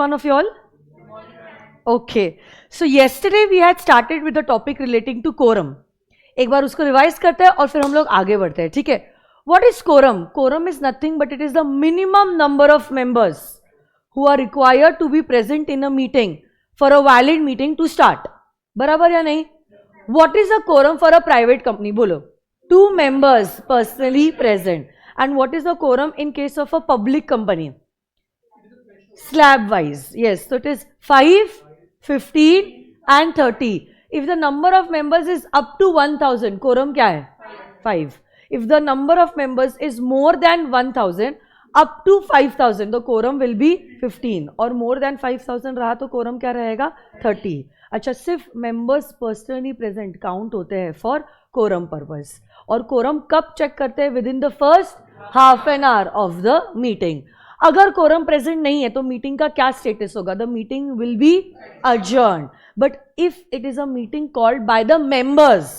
One of you all? Okay. So yesterday we had started with the topic relating to quorum. एक बार उसको revise करते हैं और फिर हम लोग आगे बढ़ते हैं, ठीक है? What is quorum? Quorum is nothing but it is the minimum number of members who are required to be present in a meeting for a valid meeting to start. बराबर या नहीं? What is a quorum for a private company? बोलो. 2 members personally present. And what is the quorum in case of a public company? Slab wise, yes. So it is 5, 15 and 30. If the number of members is up to 1000, quorum क्या है? 5. If the number of members is more than 1000, up to 5000, the quorum will be 15. और more than 5000 रहा तो quorum क्या रहेगा? 30. अच्छा, सिर्फ members personally present count होते हैं for quorum purpose. और quorum कब check करते हैं? Within the first half an hour of the meeting. अगर कोरम प्रेजेंट नहीं है तो मीटिंग का क्या स्टेटस होगा? The meeting will be adjourn. But if it is a meeting called by the members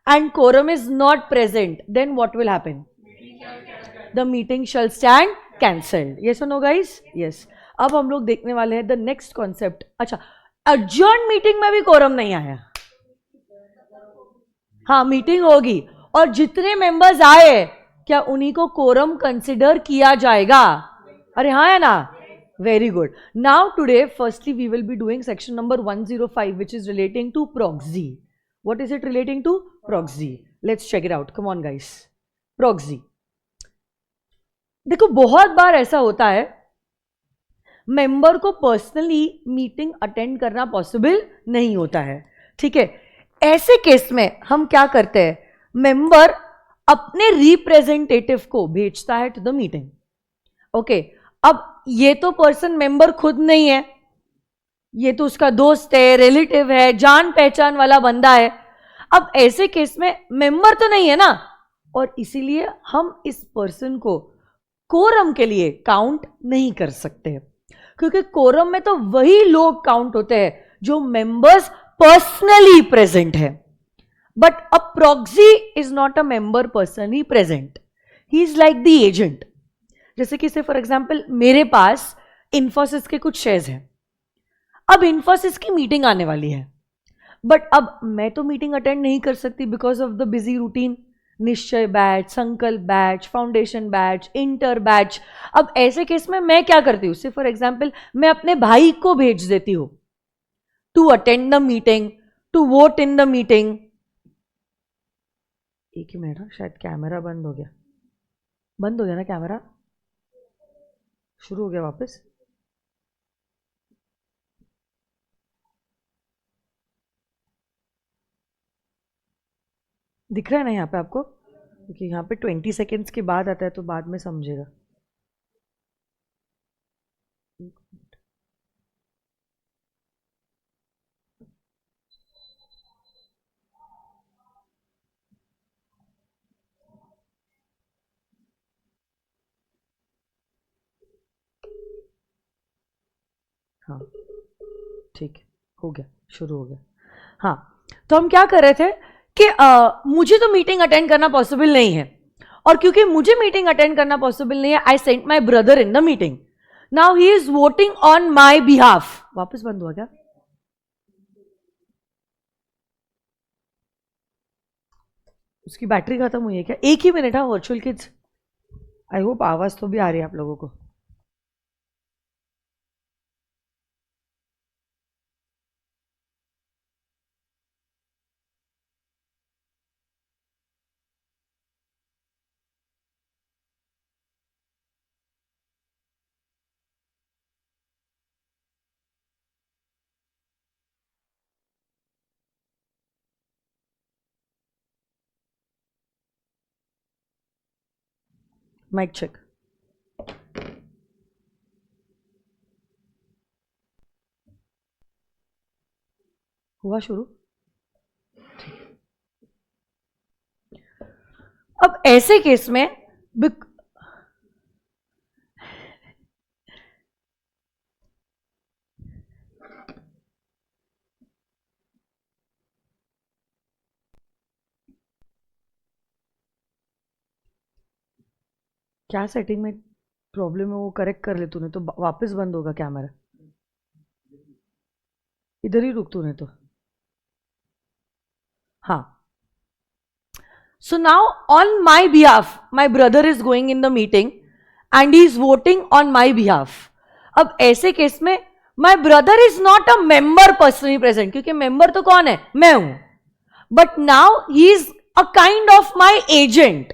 and quorum is not present, then what will happen? The meeting shall stand cancelled. Yes और no guys? Yes. अब हम लोग देखने वाले हैं the next concept. अच्छा, अडजर्न meeting में भी कोरम नहीं आया. हाँ, मीटिंग होगी और जितने मेंबर्स आए क्या उन्हीं को कोरम कंसिडर किया जाएगा? अरे हाँ है ना? Very good. Now today firstly we will be doing section number 105 which is relating to proxy. What is it relating to? Proxy. Let's check it out. Come on guys. Proxy. देखो, बहुत बार ऐसा होता है मेंबर को personally meeting attend करना possible नहीं होता है, ठीक है? ऐसे केस में हम क्या करते हैं? मेंबर अपने रिप्रेजेंटेटिव को भेजता है टू द मीटिंग. ओके, अब ये तो पर्सन मेंबर खुद नहीं है, ये तो उसका दोस्त है, रिलेटिव है, जान पहचान वाला बंदा है. अब ऐसे केस में मेंबर तो नहीं है ना, और इसीलिए हम इस पर्सन को कोरम के लिए काउंट नहीं कर सकते, क्योंकि कोरम में तो वही लोग काउंट होते हैं जो मेंबर्स पर्सनली प्रेजेंट है. But a proxy is not a member personally present. He is like the agent. जैसे कि से फॉर एग्जाम्पल मेरे पास इन्फोसिस के कुछ शेयर्स हैं. अब इन्फोसिस की मीटिंग आने वाली है, बट अब मैं तो मीटिंग अटेंड नहीं कर सकती because of the busy routine. निश्चय बैच, संकल्प batch, foundation batch, inter batch. अब ऐसे केस में मैं क्या करती हूँ? से फॉर एग्जाम्पल मैं अपने भाई को भेज देती हूँ to attend the meeting, to vote in the meeting. एक ही मिनट, शायद कैमरा बंद हो गया. बंद हो गया ना कैमरा? शुरू हो गया वापस? दिख रहा है ना यहाँ पे आपको? क्योंकि यहाँ पे 20 सेकेंड्स के बाद आता है तो बाद में समझेगा. हाँ, ठीक है, हो गया, शुरू हो गया. हाँ, तो हम क्या कर रहे थे कि मुझे तो मीटिंग अटेंड करना पॉसिबल नहीं है, और क्योंकि मुझे मीटिंग अटेंड करना पॉसिबल नहीं है, I sent my brother in the meeting. Now he is voting on my behalf. वापस बंद हुआ क्या? उसकी बैटरी खत्म हुई है क्या? एक ही मिनट. हाँ, वर्चुअल किड्स, आई होप आवाज तो भी आ रही है आप लोगों को. Mic check. हुआ शुरू? अब ऐसे केस में क्या सेटिंग में प्रॉब्लम है वो करेक्ट कर ले तूने, तो वापस बंद होगा कैमरा. इधर ही रुक तूने तो. हाँ. So now on my behalf, my brother is going in the meeting and he is voting on my behalf. अब ऐसे केस में my brother is not a member personally present, क्योंकि member तो कौन है? मैं हूं. But now he is a kind of my agent.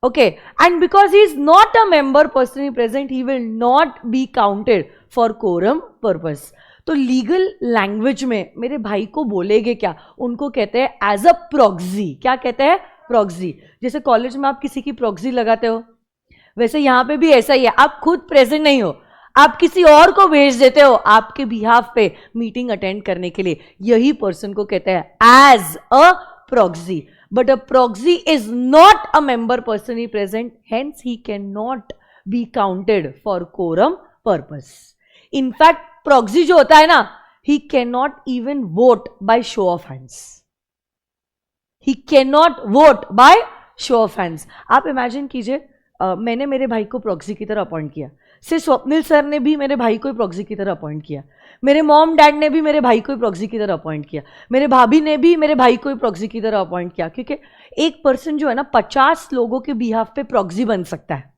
Okay, and because he is not a member personally present, he will not be counted for quorum purpose. तो legal language में मेरे भाई को बोलेगे क्या? उनको कहते हैं एज अ प्रॉक्सी. क्या कहते हैं? प्रॉक्सी. जैसे कॉलेज में आप किसी की प्रॉक्सी लगाते हो, वैसे यहां पे भी ऐसा ही है. आप खुद प्रेजेंट नहीं हो, आप किसी और को भेज देते हो आपके बिहाफ पे मीटिंग अटेंड करने के लिए. यही पर्सन को कहते हैं as a proxy. But a proxy is not a member personally present, hence he can not be counted for quorum purpose. In fact proxy जो होता है ना, he can not even vote by show of hands. He can not vote by show of hands. आप imagine कीजिए, मैंने मेरे भाई को प्रॉक्सी की तरह अपॉइंट किया, से स्वप्निल सर ने भी मेरे भाई को प्रॉक्सी की तरह अपॉइंट किया, मेरे मॉम डैड ने भी मेरे भाई को प्रॉक्सी की तरह अपॉइंट किया, मेरे भाभी ने भी मेरे भाई को प्रॉक्सी की तरह अपॉइंट किया. क्योंकि एक पर्सन जो है ना 50 लोगों के बिहाफ पे प्रॉक्सी बन सकता है.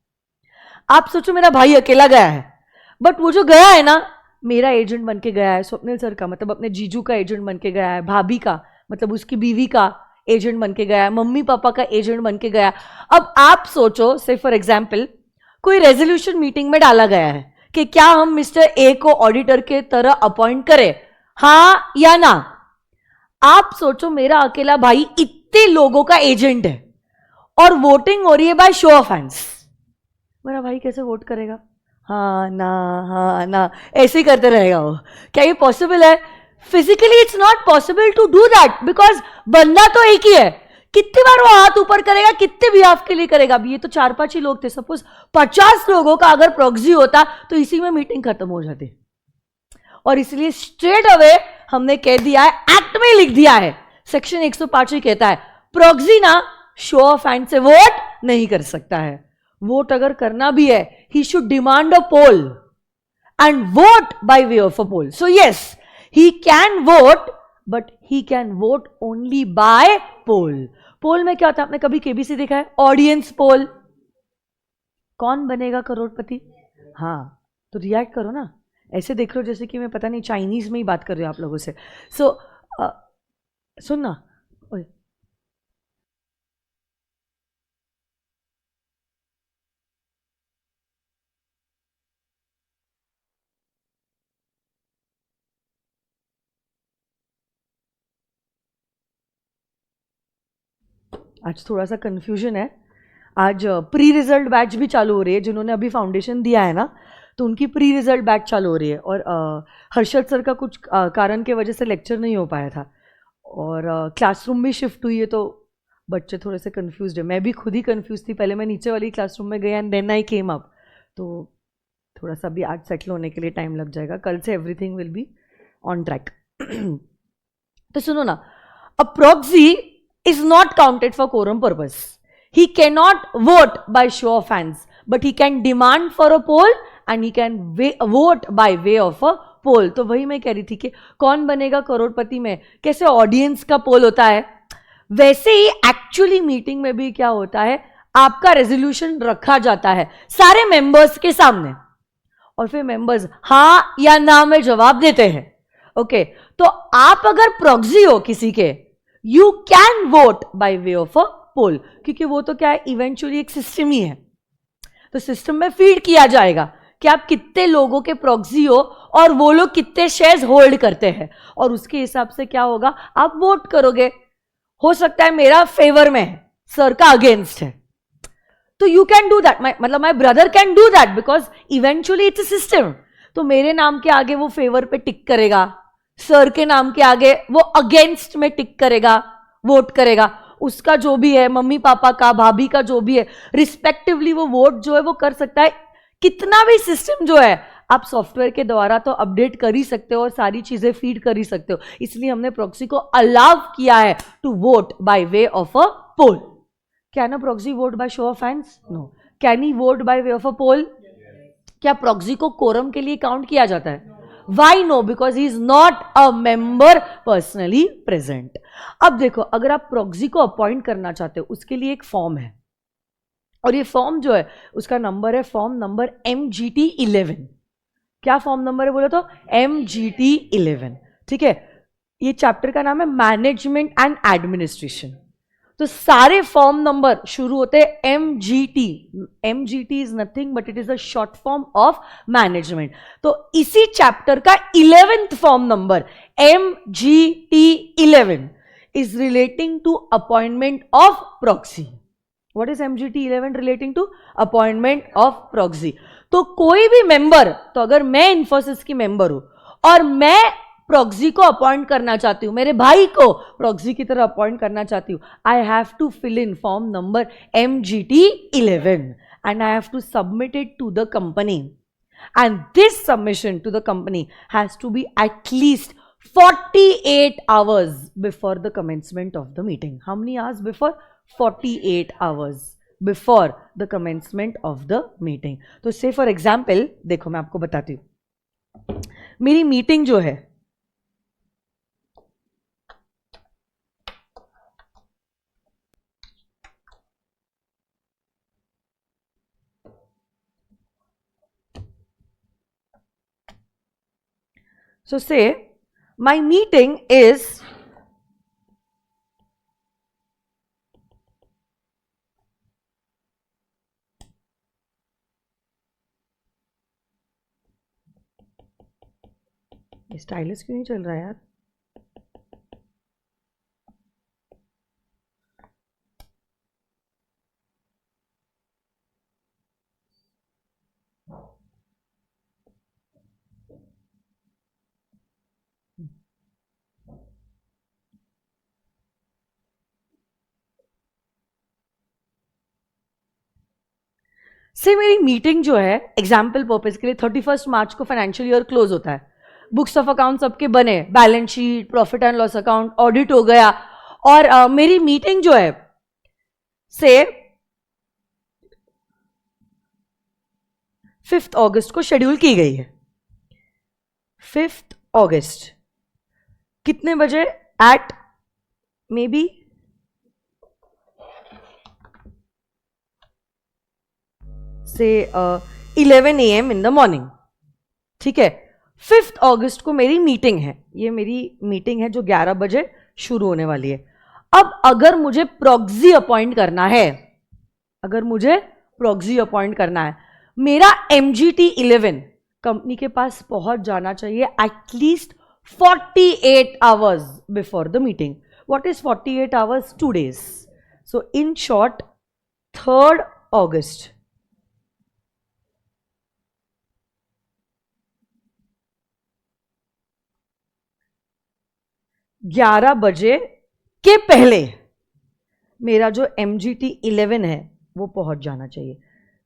आप सोचो मेरा भाई अकेला गया है, बट वो जो गया है ना, मेरा एजेंट बन के गया है, स्वप्निल सर का मतलब अपने जीजू का एजेंट बन के गया है, भाभी का मतलब उसकी बीवी का एजेंट बन के गया है, मम्मी पापा का एजेंट बन के गया. अब आप सोचो, से फॉर एग्जाम्पल कोई रेजोल्यूशन मीटिंग में डाला गया है कि क्या हम मिस्टर ए को ऑडिटर के तरह अपॉइंट करें, हाँ या ना. आप सोचो मेरा अकेला भाई इतने लोगों का एजेंट है और वोटिंग हो रही है बाय शो ऑफ हैंड्स. मेरा भाई कैसे वोट करेगा? हाँ ना ऐसे ही करते रहेगा वो. क्या ये पॉसिबल है? Physically it's not possible to do that, because बंदा तो एक ही है. कितनी बार वो हाथ ऊपर करेगा, कितने बिहाफ के लिए करेगा? अभी ये तो 4-5 ही लोग थे, सपोज 50 लोगों का अगर प्रॉक्सी होता तो इसी में मीटिंग खत्म हो जाती. और इसलिए स्ट्रेट अवे हमने कह दिया है, एक्ट में लिख दिया है, सेक्शन 105 ही कहता है प्रॉक्सी ना शो ऑफ हैंड से वोट नहीं कर सकता है. वोट अगर करना भी है, he should demand a poll and vote by way of a poll. So yes, he can vote, but he can vote only by poll. पोल में क्या होता है? आपने कभी केबीसी देखा है? Audience poll. कौन बनेगा करोड़पति? हाँ, तो रिएक्ट करो ना, ऐसे देख लो जैसे कि मैं पता नहीं चाइनीज में ही बात कर रही हूँ आप लोगों से. सो सुनना, आज थोड़ा सा कंफ्यूजन है. आज प्री रिजल्ट बैच भी चालू हो रही है. जिन्होंने अभी फाउंडेशन दिया है ना, तो उनकी प्री रिजल्ट बैच चालू हो रही है. और हर्षद सर का कुछ कारण के वजह से लेक्चर नहीं हो पाया था और क्लासरूम भी शिफ्ट हुई है, तो बच्चे थोड़े से कंफ्यूज्ड है. मैं भी खुद ही कंफ्यूज थी. पहले मैं नीचे वाली क्लासरूम में गया and then I came up. तो थोड़ा सा भी आज सेटल होने के लिए टाइम लग जाएगा. कल से everything will be on track. तो सुनो ना, a proxy is not counted for quorum purpose. He cannot vote by show of hands, but he can demand for a poll and he can vote by way of a poll. तो वही मैं कह रही थी कि कौन बनेगा करोड़पति में कैसे ऑडियंस का पोल होता है, वैसे ही एक्चुअली मीटिंग में भी क्या होता है, आपका रेजोल्यूशन रखा जाता है सारे मेंबर्स के सामने और फिर मेंबर्स हाँ या ना में जवाब देते हैं. ओके, तो आप अगर प्रॉक्सी हो किसी के, you can vote by way of a poll, क्योंकि वो तो क्या है, इवेंचुअली एक सिस्टम ही है. तो सिस्टम में फीड किया जाएगा कि आप कितने लोगों के प्रॉक्सी हो और वो लोग कितने शेयर्स होल्ड करते हैं, और उसके हिसाब से क्या होगा, आप वोट करोगे. हो सकता है मेरा फेवर में है, सर का अगेंस्ट है, तो यू कैन डू दैट. मतलब my brother can do that because eventually it's a system. तो मेरे नाम के आगे वो फेवर पे टिक करेगा, सर के नाम के आगे वो अगेंस्ट में टिक करेगा, वोट करेगा. उसका जो भी है, मम्मी पापा का, भाभी का जो भी है, रिस्पेक्टिवली वो वोट जो है वो कर सकता है. कितना भी सिस्टम जो है आप सॉफ्टवेयर के द्वारा तो अपडेट कर ही सकते हो और सारी चीजें फीड कर ही सकते हो. इसलिए हमने प्रॉक्सी को अलाउ किया है to vote by way of a poll. Can a proxy vote by show of hands? No. Can he vote by way of a poll? क्या प्रॉक्सी को कोरम के लिए काउंट किया जाता है? Why no? Because he is not a member personally present. अब देखो, अगर आप प्रॉक्सी को अपॉइंट करना चाहते हो उसके लिए एक फॉर्म है, और ये फॉर्म जो है उसका नंबर है फॉर्म नंबर MGT11. क्या फॉर्म नंबर है बोले तो? MGT11. ठीक है, ये चैप्टर का नाम है मैनेजमेंट एंड एडमिनिस्ट्रेशन. तो सारे फॉर्म नंबर शुरू होते हैं MGT. MGT is nothing but it is a short form of management. तो इसी चैप्टर का 11th form number MGT11 is relating to appointment of proxy. What is MGT11 relating to? Appointment of proxy. तो कोई भी member, तो अगर मैं इन्फोसिस की मेंबर हूं और मैं प्रॉक्सी को अपॉइंट करना चाहती हूं, मेरे भाई को प्रॉक्सी की तरह अपॉइंट करना चाहती हूं, I have to fill in form number MGT11 and I have to submit it to the company. And this submission to the company has to be at least 48 hours before the commencement of the meeting. How many hours before? 48 hours before the commencement of the meeting. तो say for example, देखो मैं आपको बताती हूं, मेरी meeting जो है so say my meeting is stylish क्यों नहीं चल रहा है यार? से मेरी मीटिंग जो है एग्जाम्पल पर्पज के लिए 31 मार्च को फाइनेंशियल ईयर क्लोज होता है, बुक्स ऑफ अकाउंट सबके बने, balance sheet, profit and loss account audit हो गया, और मेरी मीटिंग जो है से 5 अगस्त को शेड्यूल की गई है. 5 अगस्त कितने बजे? एट मे बी से 11 AM इन द मॉर्निंग. ठीक है, 5 अगस्त को मेरी मीटिंग है. ये मेरी मीटिंग है जो 11 बजे शुरू होने वाली है. अब अगर मुझे प्रॉक्सी अपॉइंट करना है, अगर मुझे प्रॉक्सी अपॉइंट करना है, मेरा MGT11 कंपनी के पास पहुंच जाना चाहिए at least 48 hours before the meeting. What is 48 hours? 2 days. So in short 3 अगस्त 11 बजे के पहले मेरा जो MGT11 है वो पहुंच जाना चाहिए.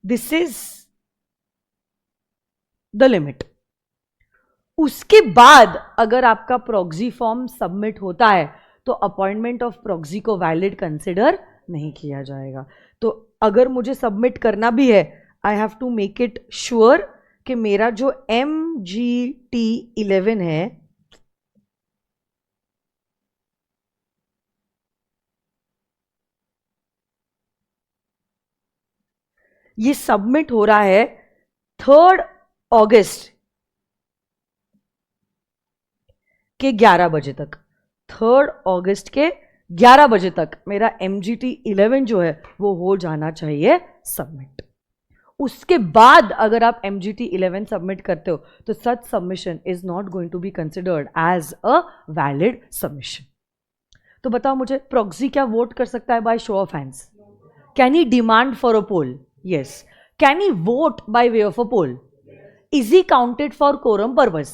This is the limit. उसके बाद अगर आपका प्रॉक्सी फॉर्म सबमिट होता है तो अपॉइंटमेंट ऑफ प्रॉक्सी को वैलिड कंसिडर नहीं किया जाएगा. तो अगर मुझे सबमिट करना भी है, I have to make it sure कि मेरा जो MGT11 है ये सबमिट हो रहा है 3 अगस्त के 11 बजे तक. 3 अगस्त के 11 बजे तक मेरा MGT11 जो है वो हो जाना चाहिए सबमिट. उसके बाद अगर आप MGT11 सबमिट करते हो तो such submission is not going to be considered as a valid submission. तो बताओ मुझे, प्रॉक्सी क्या वोट कर सकता है by show of hands? Can he demand for a poll? Yes. Can he vote by way of a poll? Is he counted for quorum purpose?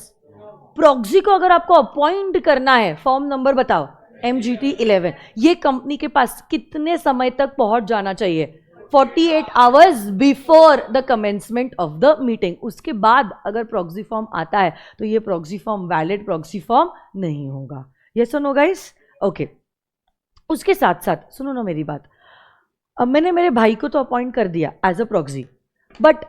Proxy को अगर आपको अपॉइंट करना है, फॉर्म नंबर बताओ, MGT11, ये कंपनी के पास कितने समय तक पहुंच जाना चाहिए? 48 hours before the commencement of the meeting. उसके बाद अगर प्रॉक्सी फॉर्म आता है तो ये proxy form valid proxy form नहीं होगा. यस और नो गाइस? ओके. उसके साथ साथ सुनो ना मेरी बात. अब मैंने मेरे भाई को तो अपॉइंट कर दिया एज अ प्रॉक्सी, बट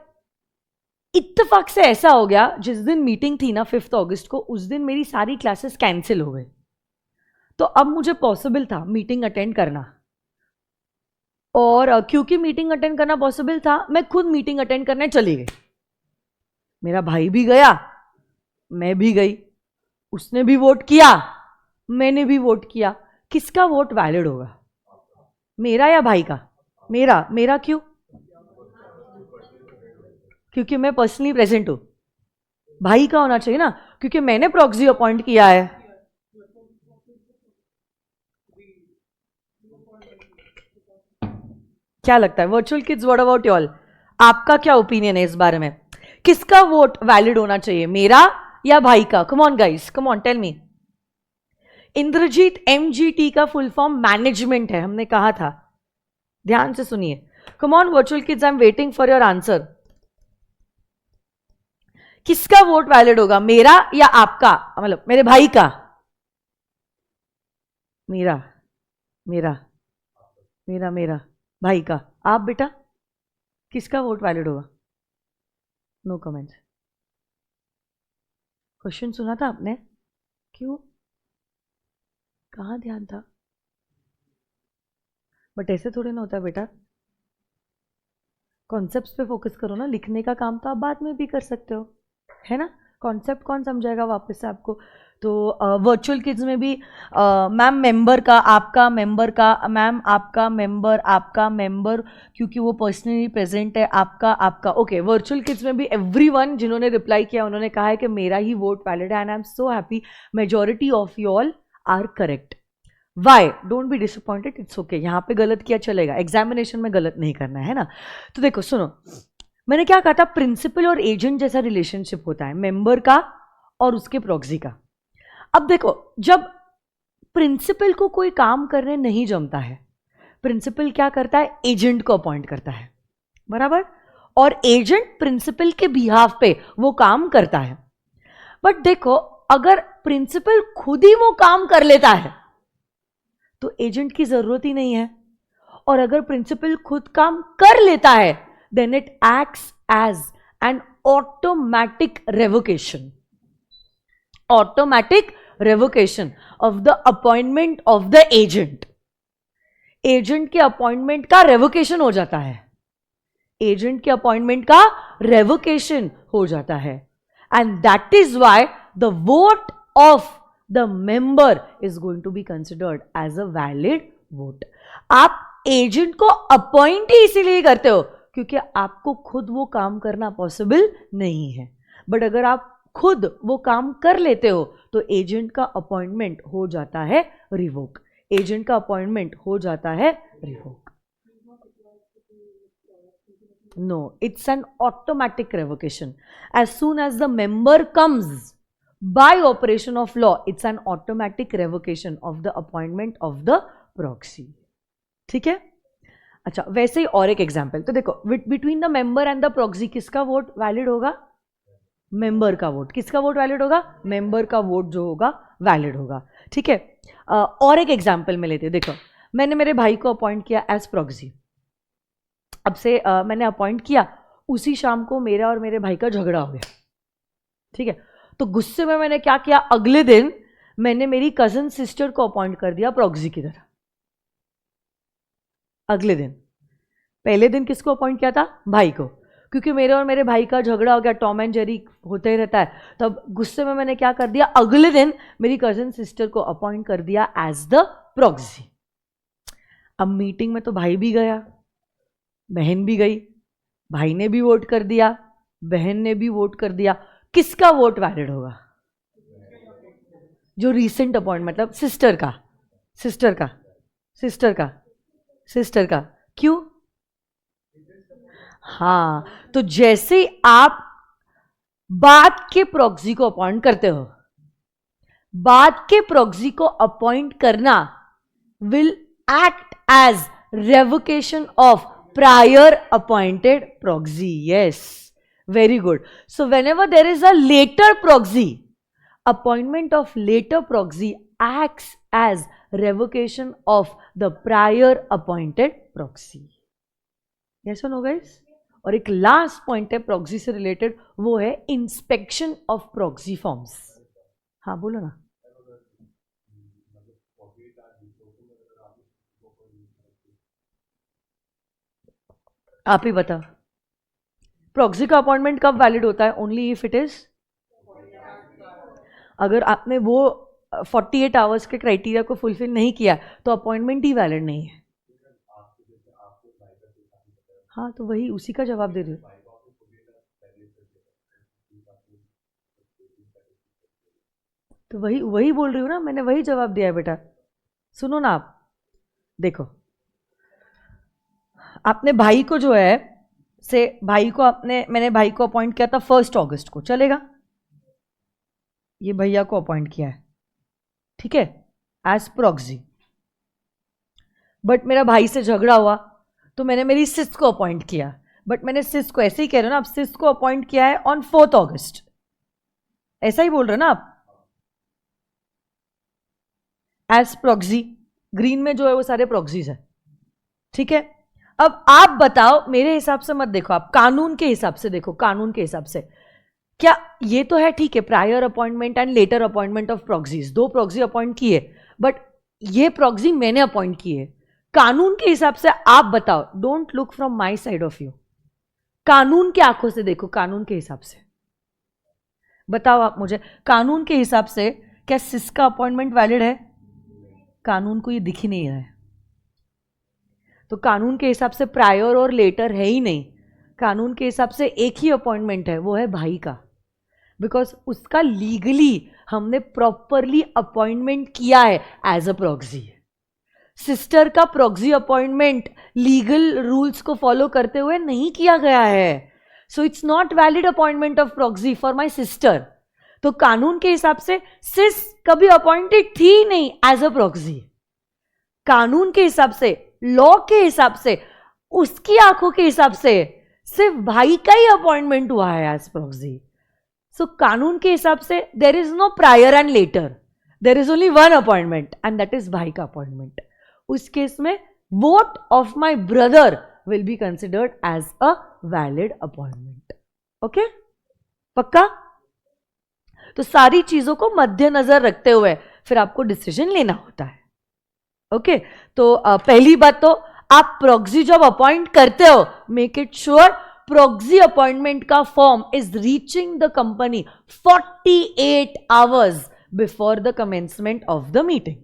इत्तेफाक से ऐसा हो गया, जिस दिन मीटिंग थी ना 5 अगस्त को, उस दिन मेरी सारी क्लासेस कैंसिल हो गई। तो अब मुझे पॉसिबल था मीटिंग अटेंड करना, और क्योंकि मीटिंग अटेंड करना पॉसिबल था, मैं खुद मीटिंग अटेंड करने चली गई। मेरा भाई भी गया, मैं भी गई, उसने भी वोट किया, मैंने भी वोट किया। किसका वोट वैलिड होगा, मेरा या भाई का? मेरा क्यों? क्योंकि मैं पर्सनली प्रेजेंट हूं। भाई का होना चाहिए ना, क्योंकि मैंने प्रॉक्सी अपॉइंट किया है। क्या लगता है virtual kids, what about you all? आपका क्या ओपिनियन है इस बारे में? किसका वोट वैलिड होना चाहिए, मेरा या भाई का? Come on guys, come on, tell me. Indrajit, MGT का फुल फॉर्म मैनेजमेंट है, हमने कहा था। ध्यान से सुनिए, come on virtual kids, I am waiting for your answer. किसका वोट वैलिड होगा, मेरा या आपका, मतलब मेरे भाई का? मेरा मेरा मेरा मेरा भाई का। आप बेटा, किसका वोट वैलिड होगा? No comment. क्वेश्चन सुना था आपने? क्यों, कहां ध्यान था? बट ऐसे थोड़ी ना होता है बेटा, कॉन्सेप्ट्स पे फोकस करो ना। लिखने का काम तो आप बाद में भी कर सकते हो, है ना? कॉन्सेप्ट कौन समझाएगा वापस से आपको? तो वर्चुअल किड्स में भी मैम मेंबर का, आपका मेंबर का, मैम आपका मेंबर, आपका मेंबर, क्योंकि वो पर्सनली प्रेजेंट है, आपका आपका। ओके, वर्चुअल किड्स में भी एवरीवन जिन्होंने रिप्लाई किया उन्होंने कहा है कि मेरा ही वोट वैलिड है, and I am so happy, majority of you all are correct. Why, don't be disappointed, it's okay. यहाँ पे गलत किया चलेगा, एग्जामिनेशन में गलत नहीं करना है ना। तो देखो सुनो, मैंने क्या कहा था, प्रिंसिपल और एजेंट जैसा रिलेशनशिप होता है मेंबर का और उसके प्रॉक्सी का। अब देखो, जब प्रिंसिपल को कोई काम करने नहीं जमता है, प्रिंसिपल क्या करता है, एजेंट को अपॉइंट करता है, बराबर? और एजेंट प्रिंसिपल के बिहाफ पे वो काम करता है। बट देखो, अगर प्रिंसिपल खुद ही वो काम कर लेता है तो एजेंट की जरूरत ही नहीं है, और अगर प्रिंसिपल खुद काम कर लेता है then it acts as an automatic revocation, automatic revocation of the appointment of the agent. Agent के अपॉइंटमेंट का रेवोकेशन हो जाता है, एजेंट के अपॉइंटमेंट का रेवोकेशन हो जाता है, and that is why the vote of the member is going to be considered as a valid vote. आप एजेंट को अपॉइंट ही इसीलिए करते हो क्योंकि आपको खुद वो काम करना पॉसिबल नहीं है। बट अगर आप खुद वो काम कर लेते हो तो एजेंट का अपॉइंटमेंट हो जाता है रिवोक, एजेंट का अपॉइंटमेंट हो जाता है revoke. No, it's an automatic revocation. As soon as the member comes by operation of law, it's an automatic revocation of the appointment of the proxy. ठीक है? अच्छा, वैसे ही और एक एग्जाम्पल, तो देखो, between the member and the proxy किसका vote valid होगा? मेंबर का वोट। किसका वोट वैलिड होगा? मेंबर का वोट जो होगा वैलिड होगा। ठीक है, और एक एग्जाम्पल में लेते हैं। देखो, मैंने मेरे भाई को अपॉइंट किया एज प्रॉक्सी। अब से मैंने अपॉइंट किया, उसी शाम को मेरा और मेरे भाई का झगड़ा हो गया। ठीक है, तो गुस्से में मैंने क्या किया, अगले दिन मैंने मेरी कजन सिस्टर को अपॉइंट कर दिया प्रॉक्सी की तरह। अगले दिन, पहले दिन किसको अपॉइंट किया था? भाई को, क्योंकि मेरे और मेरे भाई का झगड़ा हो गया, टॉम एंड जेरी होते ही रहता है। तब गुस्से में मैंने क्या कर दिया, अगले दिन मेरी कजन सिस्टर को अपॉइंट कर दिया एज द प्रॉक्सी। अब मीटिंग में तो भाई भी गया, बहन भी गई, भाई ने भी वोट कर दिया, बहन ने भी वोट कर दिया। किसका वोट वैलिड होगा? जो रीसेंट अपॉइंट, मतलब सिस्टर का, सिस्टर का, सिस्टर का, सिस्टर का। क्यों? हाँ, तो जैसे आप बाद के प्रॉक्सी को अपॉइंट करते हो, बाद के प्रॉक्सी को अपॉइंट करना will act as revocation of prior appointed proxy. Yes, very good. So whenever there is a later proxy, appointment of later proxy acts as revocation of the prior appointed proxy. Yes or no guys? और एक last point है proxy से related, वो है inspection of proxy forms. हाँ बोलो ना। आप ही बताओ, प्रॉक्सी का अपॉइंटमेंट कब वैलिड होता है? ओनली इफ इट इज, अगर आपने वो 48 आवर्स के क्राइटेरिया को फुलफिल नहीं किया तो अपॉइंटमेंट ही वैलिड नहीं है। हाँ तो वही उसी का जवाब दे रही हूँ। तो वही वही बोल रही हूँ ना, मैंने वही जवाब दिया है बेटा। सुनो ना आप, देखो आपने भाई को जो है से भाई को मैंने भाई को अपॉइंट किया था 1 अगस्त को, चलेगा? ये भैया को अपॉइंट किया है, ठीक है, एज प्रॉक्सी। बट मेरा भाई से झगड़ा हुआ तो मैंने मेरी सिस को अपॉइंट किया, बट मैंने सिस को, ऐसे ही कह रहे हो ना आप, सिस को अपॉइंट किया है ऑन 4 अगस्त, ऐसा ही बोल रहे हो ना आप, एज प्रॉक्सी। ग्रीन में जो है वो सारे प्रॉक्सीज है, ठीक है। अब आप बताओ, मेरे हिसाब से मत देखो, आप कानून के हिसाब से देखो, कानून के हिसाब से क्या ये तो है, ठीक है, prior appointment and later appointment of proxies, 2 proxy appoint किए, बट ये प्रॉक्सी मैंने अपॉइंट किए। कानून के हिसाब से आप बताओ, don't look from my side of view, कानून के आंखों से देखो, कानून के हिसाब से बताओ आप मुझे, कानून के हिसाब से क्या सिस का अपॉइंटमेंट वैलिड है? कानून को ये दिख ही नहीं रहा है, तो कानून के हिसाब से प्रायर और लेटर है ही नहीं। कानून के हिसाब से एक ही अपॉइंटमेंट है, वो है भाई का, बिकॉज उसका लीगली हमने प्रॉपरली अपॉइंटमेंट किया है एज अ प्रॉक्सी। सिस्टर का प्रॉक्सी अपॉइंटमेंट लीगल रूल्स को फॉलो करते हुए नहीं किया गया है, so it's not valid appointment of proxy for my sister. तो कानून के हिसाब से सिस कभी अपॉइंटेड थी ही नहीं एज अ प्रॉक्सी। कानून के हिसाब से, लॉ के हिसाब से, उसकी आंखों के हिसाब से सिर्फ भाई का ही अपॉइंटमेंट हुआ है एज प्रॉक्सी। सो कानून के हिसाब से there is no prior and later, there is only 1 appointment and that is भाई का अपॉइंटमेंट। उस केस में vote of my brother will be considered as a valid appointment. Okay, पक्का? तो सारी चीजों को मद्देनजर रखते हुए फिर आपको डिसीजन लेना होता है। ओके तो पहली बात तो आप प्रॉक्सी जब अपॉइंट करते हो, make it sure proxy appointment का form is reaching the company 48 hours before the commencement of the meeting,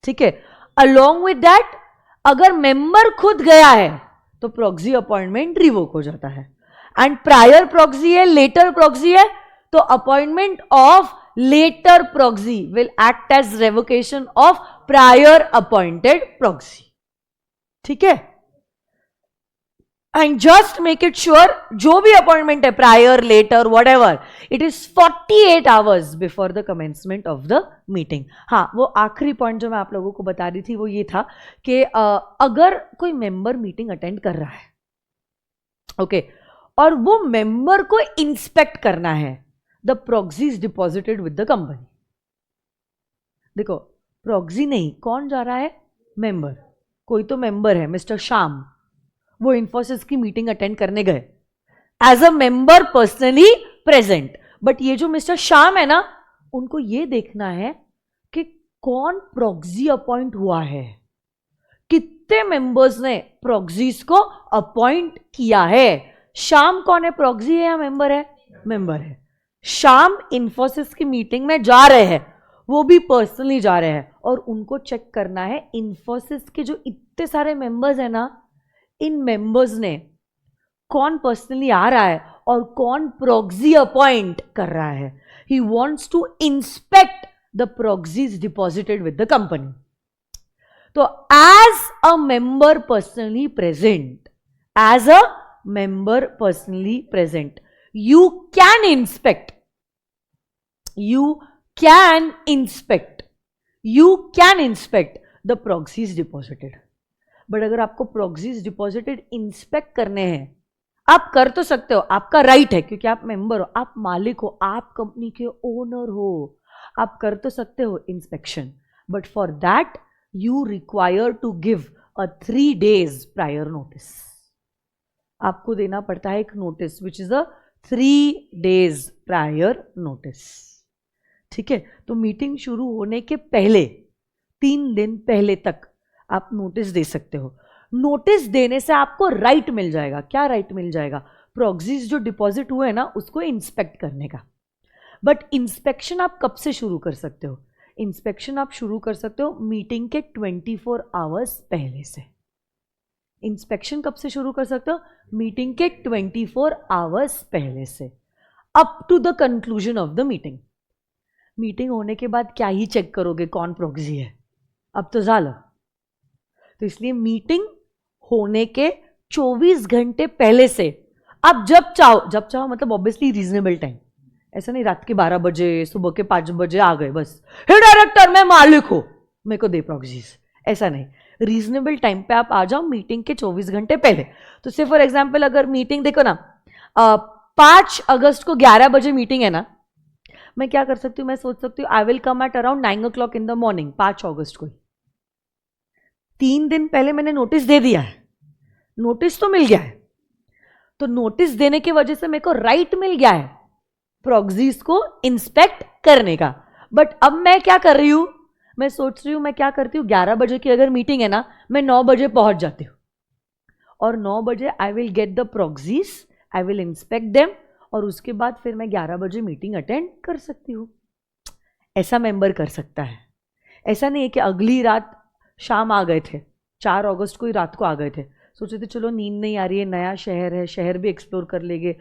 ठीक है। अलोंग विद दैट, अगर मेंबर खुद गया है तो प्रॉक्सी अपॉइंटमेंट रिवोक हो जाता है। एंड प्रायर प्रॉक्सी है, लेटर प्रॉक्सी है, तो appointment of later proxy will act as revocation of prior appointed proxy, ठीक है। And just make it sure जो भी अपॉइंटमेंट है, prior, later, whatever, it is 48 hours before the commencement of the meeting. हाँ, वो आखिरी पॉइंट जो मैं आप लोगों को बता रही थी वो ये था कि अगर कोई मेंबर मीटिंग अटेंड कर रहा है, ओके, और वो मेंबर को इंस्पेक्ट करना है, the proxy is deposited with the company. देखो, प्रॉक्सी नहीं, कौन जा रहा है? मेंबर। कोई तो मेंबर है, मिस्टर श्याम, वो इन्फोसिस की मीटिंग अटेंड करने गए as a member personally present, but ये जो मिस्टर श्याम है ना, उनको ये देखना है कि कौन प्रॉक्सी अपॉइंट हुआ है, कितने मेंबर्स ने प्रॉक्सीज को अपॉइंट किया है। श्याम कौन है, प्रॉक्सी है या मेंबर है? मेंबर है। श्याम इन्फोसिस की मीटिंग में जा रहे हैं, वो भी पर्सनली जा रहे हैं, और उनको चेक करना है इन्फोसिस के जो इतने सारे मेंबर्स हैं ना, इन मेंबर्स ने कौन पर्सनली आ रहा है और कौन प्रॉक्सी अपॉइंट कर रहा है। He wants to inspect the proxies deposited with the company. तो as a member personally present, as a member personally present, you can inspect, you can inspect, you can inspect the proxies deposited। But अगर आपको proxies deposited inspect करने हैं, आप कर तो सकते हो, आपका राइट है, क्योंकि आप मेंबर हो, आप मालिक हो, आप कंपनी के ओनर हो, आप कर तो सकते हो inspection, but for that you require to give a 3 days prior notice. आपको देना पड़ता है एक notice which is a 3 days prior notice. ठीक है, तो मीटिंग शुरू होने के पहले 3 दिन पहले तक आप नोटिस दे सकते हो। नोटिस देने से आपको राइट मिल जाएगा। क्या राइट मिल जाएगा? प्रॉक्सीज जो डिपॉजिट हुए हैं ना उसको इंस्पेक्ट करने का। बट इंस्पेक्शन आप कब से शुरू कर सकते हो? इंस्पेक्शन आप शुरू कर सकते हो मीटिंग के 24 आवर्स पहले से। इंस्पेक्शन कब से शुरू कर सकते हो? मीटिंग के 24 आवर्स पहले से up to the conclusion of the meeting. Meeting होने के बाद क्या ही चेक करोगे कौन प्रॉक्सी है, अब तो झालो। तो इसलिए मीटिंग होने के 24 घंटे पहले से आप जब चाहो मतलब ऑब्वियसली रीजनेबल टाइम, ऐसा नहीं रात के 12 बजे सुबह के 5 बजे आ गए बस, हे डायरेक्टर मैं मालिक हूं मेरे को दे प्रॉक्सीज, ऐसा नहीं। रीजनेबल टाइम पे आप आ जाओ मीटिंग के 24 घंटे पहले। तो से फॉर एग्जाम्पल अगर मीटिंग देखो ना 5 अगस्त को 11 बजे मीटिंग है ना, मैं क्या कर सकती हूँ, मैं सोच सकती हूँ I will come at around 9 o'clock in the morning 5 अगस्त को। 3 दिन पहले मैंने नोटिस दे दिया है, नोटिस तो मिल गया है। तो नोटिस देने की वजह से मेरे को राइट मिल गया है प्रॉक्सीज को इंस्पेक्ट करने का। बट अब मैं क्या कर रही हूं, मैं सोच रही हूं मैं क्या करती हूँ, 11 बजे की अगर मीटिंग है ना, मैं 9 बजे पहुंच जाती हूँ और 9 बजे I will get the proxies, I will inspect them और उसके बाद फिर मैं 11 बजे मीटिंग अटेंड कर सकती हूँ। ऐसा मेंबर कर सकता है। ऐसा नहीं है कि अगली रात शाम आ गए थे, 4 अगस्त को ही रात को आ गए थे, सोचे थे चलो नींद नहीं आ रही है, नया शहर है, शहर भी एक्सप्लोर कर लेंगे,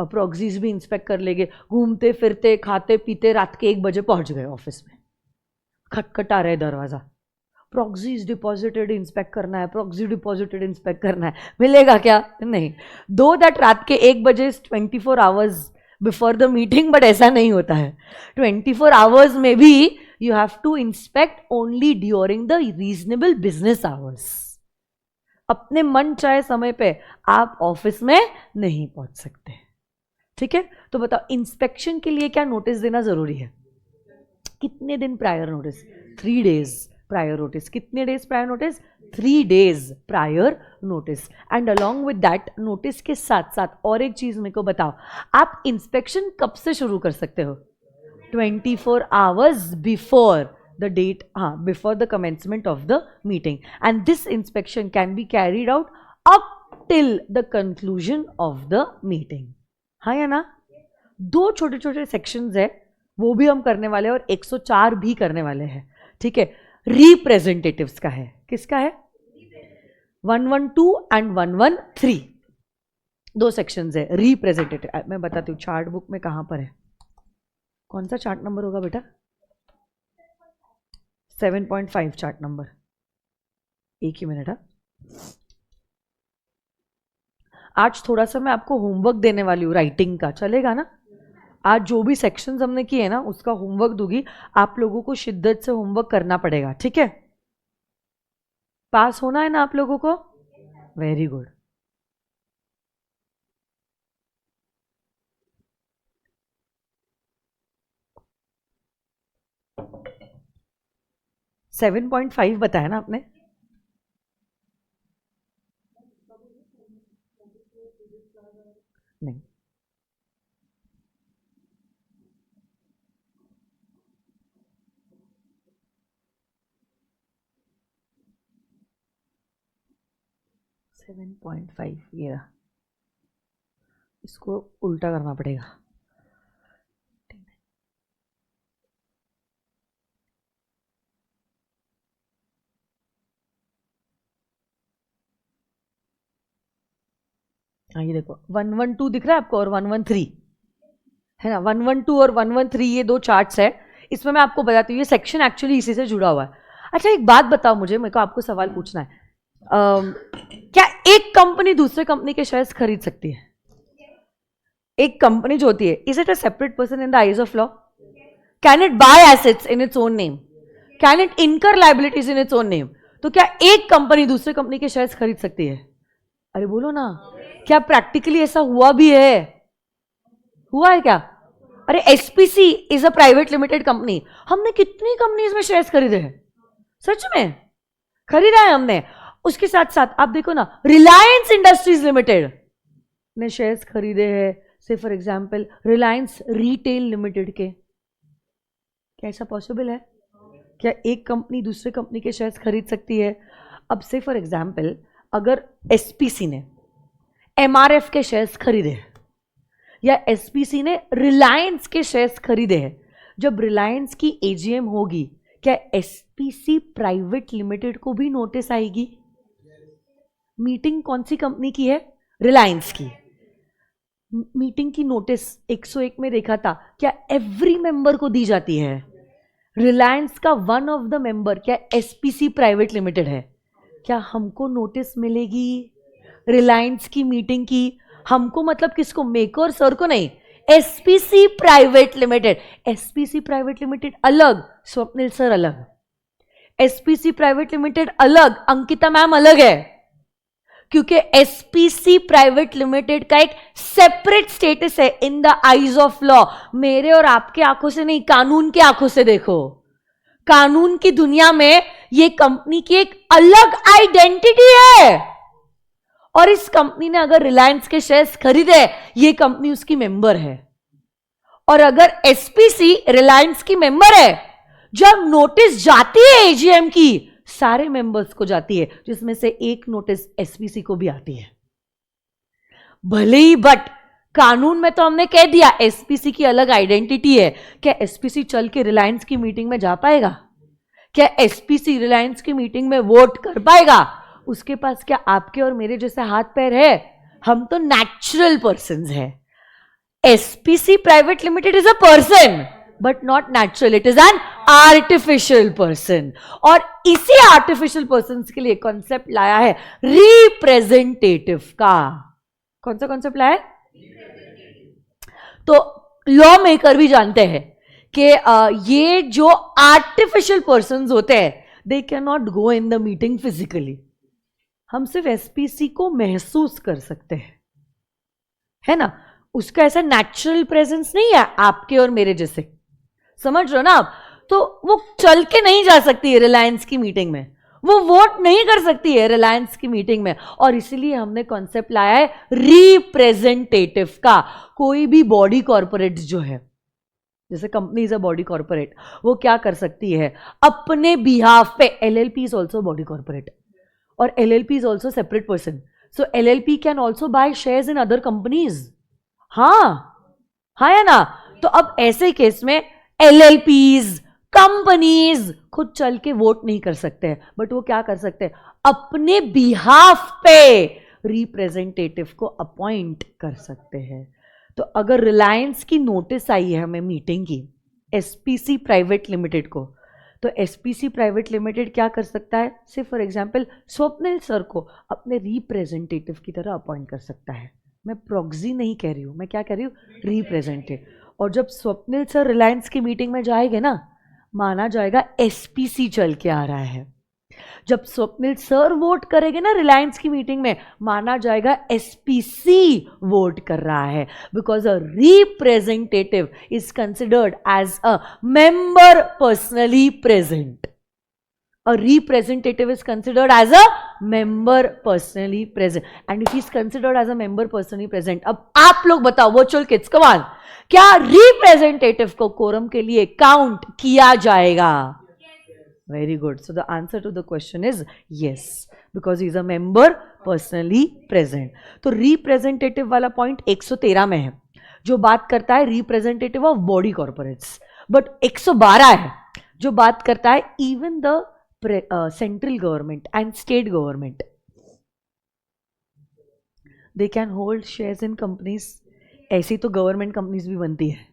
प्रॉक्सीज भी इंस्पेक्ट कर लेंगे, घूमते फिरते खाते पीते रात के 1 बजे पहुंच गए ऑफिस में, खटखटा रहे दरवाजा, प्रॉक्सीज डिपॉजिटेड इंस्पेक्ट करना है, प्रॉक्सी डिपॉजिटेड इंस्पेक्ट करना है, मिलेगा क्या? नहीं। दो दैट रात के 1 बजे 24 hours before the meeting, but ऐसा नहीं होता है। 24 आवर्स में भी you have to inspect only during the reasonable business hours. अपने मन चाहे समय पे आप ऑफिस में नहीं पहुंच सकते। ठीक है, तो बताओ इंस्पेक्शन के लिए क्या नोटिस देना जरूरी है? कितने दिन prior notice? 3 days prior notice. कितने days prior notice? 3 days prior notice. And along with that notice के साथ साथ और एक चीज मेरे को बताओ, आप इंस्पेक्शन कब से शुरू कर सकते हो? 24 hours before the date, before the commencement of the meeting, and this inspection can be carried out up till the conclusion of the meeting। हाँ या ना? 2 छोटे छोटे सेक्शंस है, वो भी हम करने वाले हैं और 104 भी करने वाले हैं। ठीक है, रिप्रेजेंटेटिव्स का है। किसका है? 112 एंड 113 2 सेक्शंस है रिप्रेजेंटेटिव। मैं बताती हूँ चार्ट बुक में कहाँ पर है, कौन सा चार्ट नंबर होगा बेटा? 7.5 चार्ट नंबर। एक ही मिनट। आज थोड़ा सा मैं आपको होमवर्क देने वाली हूँ राइटिंग का, चलेगा ना? आज जो भी सेक्शंस हमने किए ना उसका होमवर्क दूंगी, आप लोगों को शिद्दत से होमवर्क करना पड़ेगा। ठीक है, पास होना है ना आप लोगों को? Very good. सेवन 7.5 बताया ना आपने? नहीं, सेवन 7.5 ये रहा, इसको उल्टा करना पड़ेगा। हाँ ये देखो 112 दिख रहा है आपको और 113 है ना। 112 और 113 ये 2 चार्ट्स है। इसमें मैं आपको बताती हूँ ये सेक्शन एक्चुअली इसी से जुड़ा हुआ है। अच्छा एक बात बताओ मुझे, मेरे को आपको सवाल पूछना है, क्या एक कंपनी दूसरे कंपनी के शेयर्स खरीद सकती है? एक कंपनी जो होती है, is it a separate person in the eyes of law? Can it buy assets in its own name? Can it incur liabilities in its own name? तो क्या एक कंपनी दूसरे कंपनी के शेयर्स खरीद सकती है? अरे बोलो ना, क्या प्रैक्टिकली ऐसा हुआ भी है? हुआ है क्या? अरे SPC is a private limited company, हमने कितनी कंपनीज में शेयर्स खरीदे हैं? सच में खरीदा है हमने। उसके साथ साथ आप देखो ना, रिलायंस इंडस्ट्रीज लिमिटेड ने शेयर्स खरीदे हैं, से for example Reliance retail limited के। क्या ऐसा पॉसिबल है? क्या एक कंपनी दूसरे कंपनी के शेयर्स खरीद सकती है? अब से फॉर एग्जाम्पल अगर एसपीसी ने एमआरएफ के शेयर्स खरीदे हैं या एसपीसी ने रिलायंस के शेयर्स खरीदे हैं, जब रिलायंस की एजीएम होगी क्या एसपीसी प्राइवेट लिमिटेड को भी नोटिस आएगी? मीटिंग कौन सी कंपनी की है? रिलायंस की। मीटिंग की नोटिस 101 में देखा था, क्या एवरी मेंबर को दी जाती है? रिलायंस का वन ऑफ द मेंबर क्या एसपीसी प्राइवेट लिमिटेड है, क्या हमको नोटिस मिलेगी रिलायंस की मीटिंग की? हमको मतलब किसको? मेकर सर को नहीं, SPC private limited. SPC private limited अलग, स्वप्निल सर अलग। एसपीसी प्राइवेट लिमिटेड अलग, अंकिता मैम अलग है, क्योंकि एसपीसी प्राइवेट लिमिटेड का एक सेपरेट स्टेटस है in the eyes of law. मेरे और आपके आंखों से नहीं, कानून की आंखों से देखो। कानून की दुनिया में ये कंपनी की एक अलग आइडेंटिटी है, और इस कंपनी ने अगर रिलायंस के शेयर्स खरीदे, ये कंपनी उसकी मेंबर है। और अगर एसपीसी रिलायंस की मेंबर है, जब नोटिस जाती है एजीएम की, सारे मेंबर्स को जाती है, जिसमें से एक नोटिस एसपीसी को भी आती है। भले ही बट कानून में तो हमने कह दिया एसपीसी की अलग आइडेंटिटी है। क्या एसपीसी चल के रिलायंस की मीटिंग में जा पाएगा? क्या एसपीसी रिलायंस की मीटिंग में वोट कर पाएगा? उसके पास क्या आपके और मेरे जैसे हाथ पैर है? हम तो नेचुरल पर्सन्स हैं। SPC private limited is a person but not natural, it is an artificial person. और इसी आर्टिफिशियल पर्सन के लिए कॉन्सेप्ट लाया है रिप्रेजेंटेटिव का। कौन सा कॉन्सेप्ट लाया है? तो लॉ मेकर भी जानते हैं कि ये जो आर्टिफिशियल पर्सन्स होते हैं, they can not go in the meeting physically. हम सिर्फ एसपीसी को महसूस कर सकते हैं, है ना? उसका ऐसा नेचुरल प्रेजेंस नहीं है आपके और मेरे जैसे, समझ रहे हो ना आप? तो वो चल के नहीं जा सकती है रिलायंस की मीटिंग में, वो वोट नहीं कर सकती है रिलायंस की मीटिंग में, और इसीलिए हमने कॉन्सेप्ट लाया है रिप्रेजेंटेटिव का। कोई भी बॉडी कॉर्पोरेट जो है, जैसे company is a body corporate, वो क्या कर सकती है अपने बिहाफ पे? LLP is also body corporate और LLP is also separate person, so LLP can also buy shares in other companies. हाँ है ना? तो अब ऐसे केस में एलएलपीज कंपनीज खुद चल के वोट नहीं कर सकते हैं, बट वो क्या कर सकते हैं? अपने बिहाफ पे रिप्रेजेंटेटिव को अपॉइंट कर सकते हैं। तो अगर रिलायंस की नोटिस आई है हमें मीटिंग की एसपीसी प्राइवेट लिमिटेड को, तो एसपीसी प्राइवेट लिमिटेड क्या कर सकता है? सिर्फ फॉर एग्जांपल स्वप्निल सर को अपने रिप्रेजेंटेटिव की तरह अपॉइंट कर सकता है। मैं प्रॉक्सी नहीं कह रही हूँ, मैं क्या कह रही हूँ? रिप्रेजेंटेटिव। और जब स्वप्निल सर रिलायंस की मीटिंग में जाएंगे ना, माना जाएगा एसपीसी चल के आ रहा है। जब स्वप्निल सर वोट करेंगे ना रिलायंस की मीटिंग में, माना जाएगा एसपीसी वोट कर रहा है, because a representative is considered as a member personally present. A representative is considered as a member personally present, and if he is considered as a member personally present, अब आप लोग बताओ virtual kids, come on, क्या representative को quorum के लिए count किया जाएगा? Very good. So the answer to the question is yes, because he is a member personally present. तो representative वाला point 113 में है, जो बात करता है representative of body corporates, but 112 है जो बात करता है even the central government and state government, they can hold shares in companies. ऐसी तो गवर्नमेंट कंपनीज भी बनती है,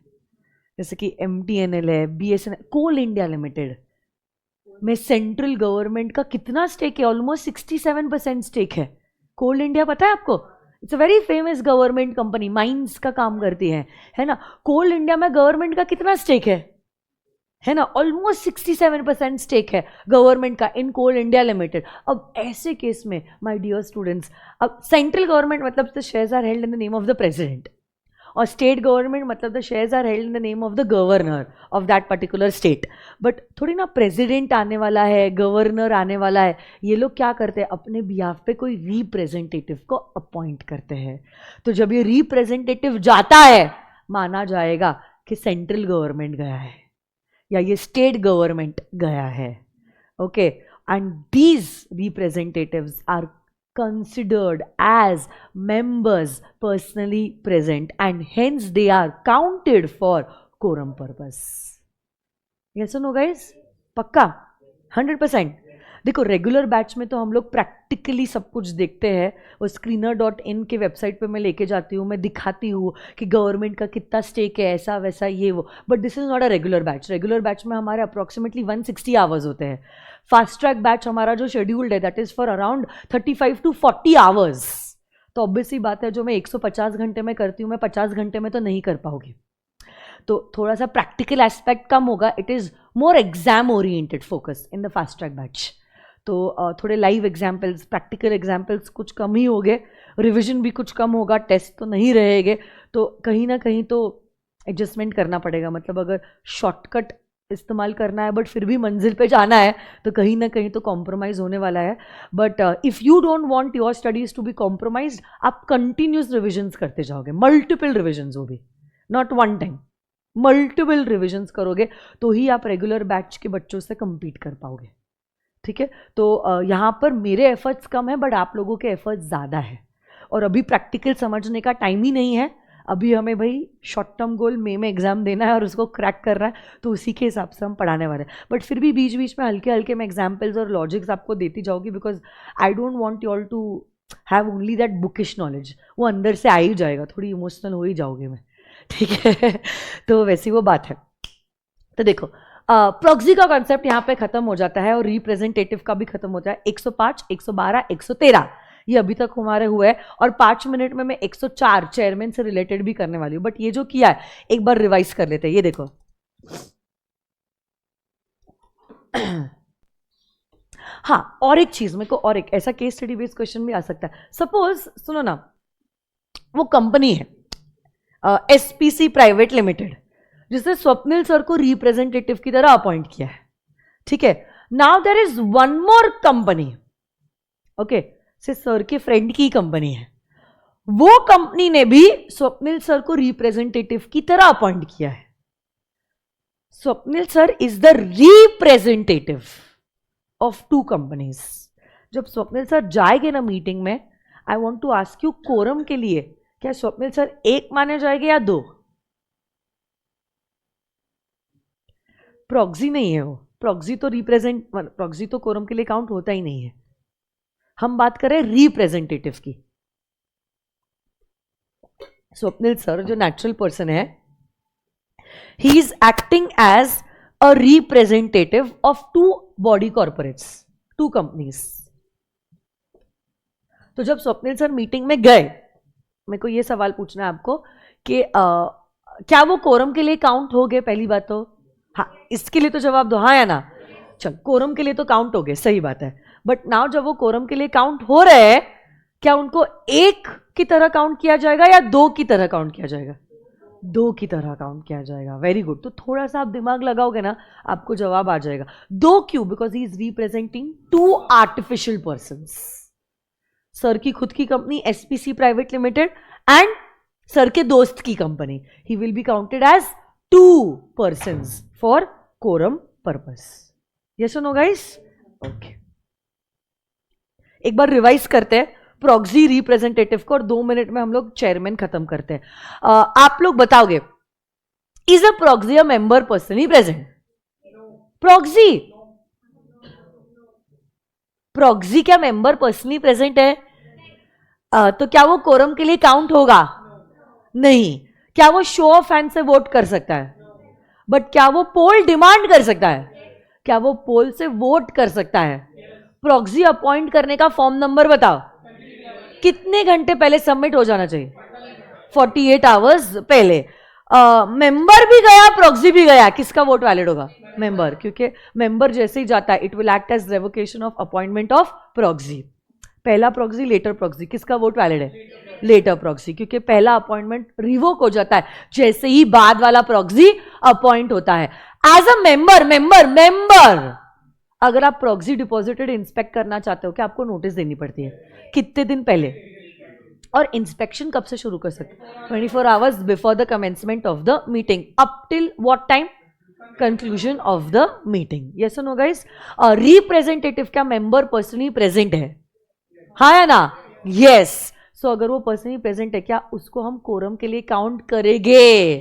जैसे कि MTNL है, BSNL, कोल इंडिया लिमिटेड में सेंट्रल गवर्नमेंट का कितना स्टेक है? ऑलमोस्ट 67% स्टेक है। कोल इंडिया पता है आपको? It's a very famous government company, mines का काम करती है ना? कोल इंडिया में गवर्नमेंट का कितना स्टेक है ना? ऑलमोस्ट 67% स्टेक है गवर्नमेंट का इन कोल इंडिया लिमिटेड। अब ऐसे केस में माय डियर स्टूडेंट्स, अब सेंट्रल गवर्नमेंट मतलब the shares are held in the name of the president, और स्टेट गवर्नमेंट मतलब the shares are held in the name of the governor of that particular state. But थोड़ी ना president आने वाला है, governor आने वाला है, ये लोग क्या करते हैं, अपने बिहाफ पे कोई रिप्रेजेंटेटिव को अपॉइंट करते हैं. तो जब ये रिप्रेजेंटेटिव जाता है, माना जाएगा कि सेंट्रल गवर्नमेंट गया है या ये स्टेट गवर्नमेंट गया है. Okay, and these representatives are considered as members personally present and hence they are counted for quorum purpose. Yes or no guys? पक्का 100%. देखो रेगुलर बैच में तो हम लोग प्रैक्टिकली सब कुछ देखते हैं. वो screener.in के वेबसाइट पे मैं लेके जाती हूँ, मैं दिखाती हूँ कि गवर्नमेंट का कितना स्टेक है, ऐसा वैसा ये वो. But this is not a regular batch. Regular batch में हमारे अप्रॉक्सीमेटली 160 आवर्स होते हैं. फास्ट ट्रैक बैच हमारा जो शेड्यूल्ड है that is for around 35 to 40 hours. तो ऑब्वियसली बात है, जो मैं 150 घंटे में करती हूँ, मैं 50 घंटे में तो नहीं कर पाऊंगी. तो थोड़ा सा प्रैक्टिकल एस्पेक्ट कम होगा. It is more exam oriented focus in the fast track batch. तो थोड़े लाइव एग्जाम्पल्स, प्रैक्टिकल एग्जाम्पल्स कुछ कम ही होंगे, रिविजन भी कुछ कम होगा, टेस्ट तो नहीं रहेंगे. तो कहीं ना कहीं तो एडजस्टमेंट करना पड़ेगा. मतलब अगर शॉर्टकट इस्तेमाल करना है बट फिर भी मंजिल पे जाना है, तो कहीं ना कहीं तो कॉम्प्रोमाइज होने वाला है. But if you don't want your studies to be compromised, आप कंटिन्यूस रिविजन्स करते जाओगे, मल्टीपल रिविजन्स हो भी, not one time, multiple revisions करोगे तो ही आप रेगुलर बैच के बच्चों से compete कर पाओगे. ठीक है. तो यहाँ पर मेरे एफर्ट्स कम है बट आप लोगों के एफर्ट्स ज़्यादा है. और अभी प्रैक्टिकल समझने का टाइम ही नहीं है. अभी हमें भाई शॉर्ट टर्म गोल मई में एग्जाम देना है और उसको क्रैक करना है, तो उसी के हिसाब से हम पढ़ाने वाले हैं. बट फिर भी बीच बीच में हल्के हल्के मैं एग्जाम्पल्स और लॉजिक्स आपको देती जाऊँगी, because I don't want you all to have only that bookish knowledge. वो अंदर से आ ही जाएगा, थोड़ी इमोशनल हो ही जाओगे मैं. ठीक है. तो वैसी वो बात है. तो देखो प्रॉक्सी का कॉन्सेप्ट यहाँ पे खत्म हो जाता है और रिप्रेजेंटेटिव का भी खत्म होता है. 105, 112, 113 ये अभी तक हमारे हुए हैं. और 5 मिनट में मैं 104 चेयरमैन से रिलेटेड भी करने वाली हूँ. बट ये जो किया है एक बार रिवाइज कर लेते हैं. ये देखो हाँ, और एक चीज मेरे को, और एक ऐसा केस स्टडी बेस्ड क्वेश्चन भी आ सकता है. सपोज सुनो ना, वो कंपनी है एसपीसी प्राइवेट लिमिटेड, जिसने स्वप्निल सर को रिप्रेजेंटेटिव की तरह अपॉइंट किया है. ठीक है. Now there is one more company, okay, say sir के फ्रेंड की कंपनी है. वो कंपनी ने भी स्वप्निल सर को रिप्रेजेंटेटिव की तरह अपॉइंट किया है. Swapnil sir is the representative of two companies. जब स्वप्निल सर जाएंगे ना मीटिंग में, I want to ask you, quorum के लिए क्या स्वप्निल सर एक माने जाएंगे या दो? प्रॉक्सी नहीं है वो. प्रॉक्सी तो प्रॉक्सी तो कोरम के लिए काउंट होता ही नहीं है. हम बात कर रहे हैं रिप्रेजेंटेटिव की. स्वप्निल सर जो नेचुरल पर्सन है, he is acting as a representative of two body corporates, two companies. तो जब स्वप्निल सर मीटिंग में गए, मेरे को ये सवाल पूछना है आपको कि क्या वो कोरम के लिए काउंट हो गए? पहली बात तो हाँ, इसके लिए तो जवाब दो, हाँ या ना. चल, कोरम के लिए तो काउंट हो गए, सही बात है. बट नाउ जब वो कोरम के लिए काउंट हो रहे हैं, क्या उनको एक की तरह काउंट किया जाएगा या दो की तरह काउंट किया जाएगा? दो की तरह काउंट किया जाएगा. Very good. तो थोड़ा सा आप दिमाग लगाओगे ना, आपको जवाब आ जाएगा. दो क्यों? Because he is representing two artificial persons. Sir की खुद की company SPC private limited and sir के दोस्त की company. He will be counted as two persons for quorum purpose. Yes और नो गाइस? ओके, एक बार रिवाइज करते हैं प्रॉक्सी रिप्रेजेंटेटिव को और 2 मिनट में हम लोग चेयरमैन खत्म करते हैं. आप लोग बताओगे, is a proxy a member personally present? Proxy क्या मेंबर पर्सनली प्रेजेंट है? तो क्या वो कोरम के लिए काउंट होगा? नहीं. क्या वो शो ऑफ हैंड से वोट कर सकता है? बट क्या वो पोल डिमांड कर सकता है? क्या वो पोल से वोट कर सकता है? प्रॉक्सी अपॉइंट करने का फॉर्म नंबर बताओ. कितने घंटे पहले सबमिट हो जाना चाहिए? 48 आवर्स पहले. मेंबर भी गया, प्रॉक्सी भी गया, किसका वोट वैलिड होगा? मेंबर. क्योंकि मेंबर जैसे ही जाता है, it will act as revocation of appointment of proxy. पहला प्रॉक्सी, लेटर प्रॉक्सी, किसका वोट वैलिड है? लेटर प्रॉक्सी, क्योंकि पहला अपॉइंटमेंट रिवोक हो जाता है जैसे ही बाद वाला प्रॉक्सी अपॉइंट होता है. एज अ मेंबर अगर आप प्रॉक्सी डिपॉजिटेड इंस्पेक्ट करना चाहते हो, कि आपको नोटिस देनी पड़ती है कितने दिन पहले, और इंस्पेक्शन कब से शुरू कर सकते हैं? 24 hours before the commencement of the meeting, up till what time? Conclusion of the meeting. Yes और नो गाइस? रिप्रेजेंटेटिव क्या मेंबर पर्सनली प्रेजेंट है? हाँ या ना? यस. सो अगर वो पर्सनली प्रेजेंट है, क्या उसको हम कोरम के लिए काउंट करेंगे?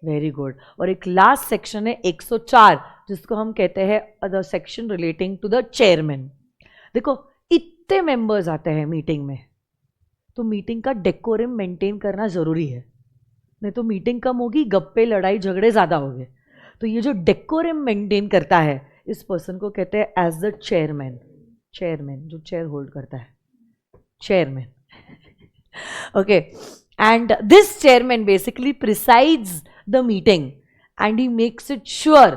Very good. और एक लास्ट सेक्शन है 104, जिसको हम कहते हैं the section relating to the chairman. देखो, इतने मेंबर्स आते हैं मीटिंग में, तो मीटिंग का डेकोरम मेंटेन करना जरूरी है, नहीं तो मीटिंग कम होगी, गप्पे लड़ाई झगड़े ज्यादा होंगे. तो ये जो डेकोरम मेंटेन करता है, इस पर्सन को कहते हैं एज द चेयरमैन. चेयरमैन जो चेयर होल्ड करता है, chairman. Okay. And this chairman basically presides the meeting and he makes it sure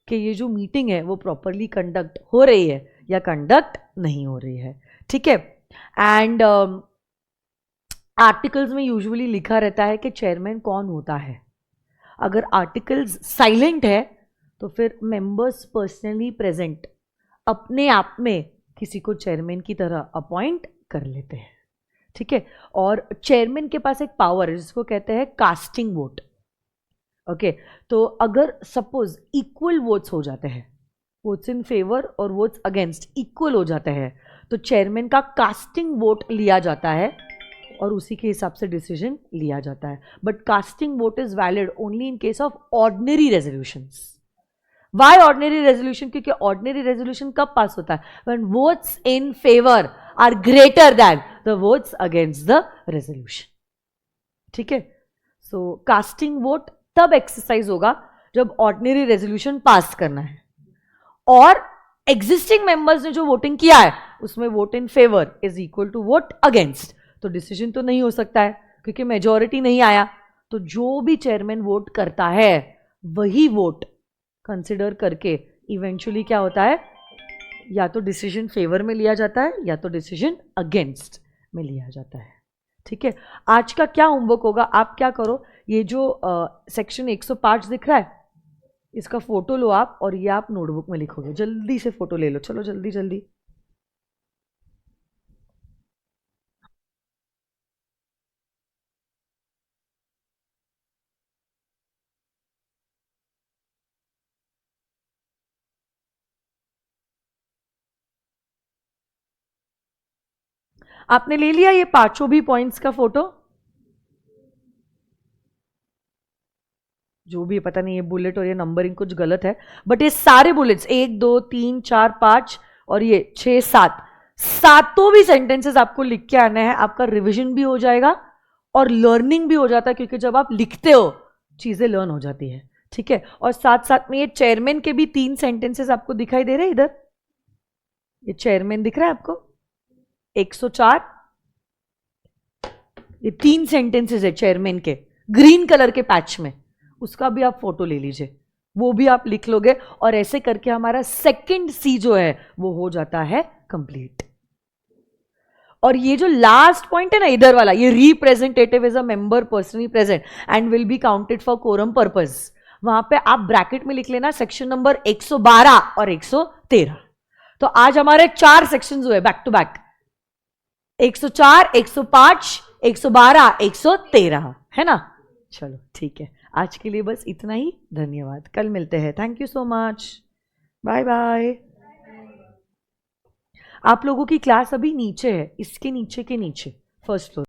कि ये जो मीटिंग है वो प्रॉपरली कंडक्ट हो रही है या कंडक्ट नहीं हो रही है. ठीक है. एंड आर्टिकल्स में यूजुअली लिखा रहता है कि चेयरमैन कौन होता है. अगर आर्टिकल्स साइलेंट है तो फिर मेंबर्स पर्सनली प्रेजेंट अपने आप में किसी को चेयरमैन की तरह अपॉइंट कर लेते हैं. ठीक है. और चेयरमैन के पास एक पावर है जिसको कहते हैं कास्टिंग वोट. ओके. तो अगर सपोज इक्वल वोट्स हो जाते हैं, वोट्स इन फेवर और वोट्स अगेंस्ट इक्वल हो जाते हैं, तो चेयरमैन का कास्टिंग वोट लिया जाता है और उसी के हिसाब से डिसीजन लिया जाता है. But casting vote is valid only in case of ordinary resolutions. Why ordinary resolution? क्योंकि ऑर्डिनरी रेजोल्यूशन कब पास होता है? When votes in favour are greater than the votes against the resolution. ठीक है. सो कास्टिंग वोट तब exercise होगा जब ordinary resolution pass करना है और एग्जिस्टिंग मेंबर्स ने जो वोटिंग किया है उसमें vote in favour is equal to vote against. तो डिसीजन तो नहीं हो सकता है क्योंकि मेजॉरिटी नहीं आया. तो जो भी चेयरमैन वोट करता है वही वोट कंसिडर करके इवेंचुअली क्या होता है, या तो डिसीजन फेवर में लिया जाता है या तो डिसीजन अगेंस्ट में लिया जाता है. ठीक है. आज का क्या होमवर्क होगा, आप क्या करो, ये जो सेक्शन 105 दिख रहा है इसका फोटो लो आप, और ये आप नोटबुक में लिखोगे. जल्दी से फोटो ले लो, चलो जल्दी जल्दी. आपने ले लिया ये पांचों भी पॉइंट्स का फोटो? जो भी पता नहीं, ये बुलेट और ये नंबरिंग कुछ गलत है, बट ये सारे बुलेट्स 1 2 3 4 5 और ये 6 7 सातों भी सेंटेंसेस आपको लिख के आना है. आपका रिवीजन भी हो जाएगा और लर्निंग भी हो जाता है, क्योंकि जब आप लिखते हो चीजें लर्न हो जाती है. ठीक है. और साथ साथ में ये चेयरमैन के भी 3 सेंटेंसेस आपको दिखाई दे रहे हैं इधर. ये चेयरमैन दिख रहा है आपको 104. ये 3 सेंटेंसेस है चेयरमैन के ग्रीन कलर के पैच में, उसका भी आप फोटो ले लीजिए, वो भी आप लिख लोगे. और ऐसे करके हमारा सेकंड सी जो है वो हो जाता है कंप्लीट. और ये जो लास्ट पॉइंट है ना इधर वाला, ये representative is a member personally present and will be counted for quorum purpose, वहां पे आप ब्रैकेट में लिख लेना सेक्शन नंबर 112 और 113. तो आज हमारे 4 सेक्शंस हुए बैक टू बैक, 104 105 112 113, है ना. चलो ठीक है, आज के लिए बस इतना ही. धन्यवाद, कल मिलते हैं. Thank you so much, bye bye. आप लोगों की क्लास अभी नीचे है, इसके नीचे के नीचे फर्स्ट फ्लोर.